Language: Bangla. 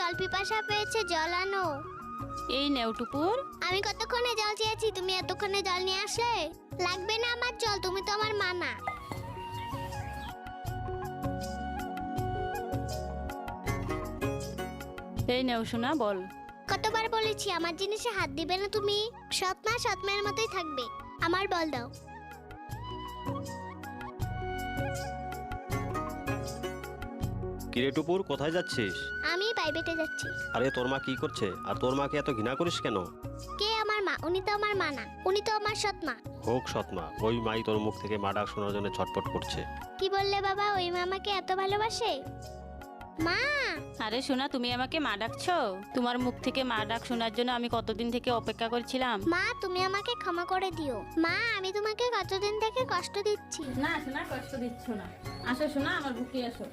জল পিপাসা পেয়েছে, জল আনো। এই নেও টুপুর। আমি কতক্ষণে জল চেয়েছি, তুমি এতক্ষণে জল নিয়ে আসলে? লাগবে না আমার জল, তুমি তো আমার মা না। এই নেও সোনা, বল। কতবার বলেছি আমার জিনিসে হাত দিবে না তুমি? সৎ মা সৎ মায়ের মতোই থাকবে। আমার বল দাও। কিরে টুপুর, কোথায় যাচ্ছিস? আমি প্রাইভেটে যাচ্ছি। আরে তোর মা কি করছে? আর তোর মাকে এত ঘৃণা করিস কেন? কে আমার মা? উনি তো আমার মা না, উনি তো আমার সৎ মা। হোক সৎমা, ওই মাই তোর মুখ থেকে মা ডাক শোনার জন্য ছটফট করছে। কি বললে বাবা? ওই মা আমাকে এত ভালোবাসে? মা! আরে সোনা, তুমি আমাকে মা ডাকছো? তোমার মুখ থেকে মা ডাক শোনার জন্য আমি কতদিন থেকে অপেক্ষা করছিলাম। মা, তুমি আমাকে ক্ষমা করে দিও। মা, আমি তোমাকে কতদিন থেকে কষ্ট দিচ্ছি। না সোনা, কষ্ট দিচ্ছ না। আসো সোনা, আমার বুকে আসো।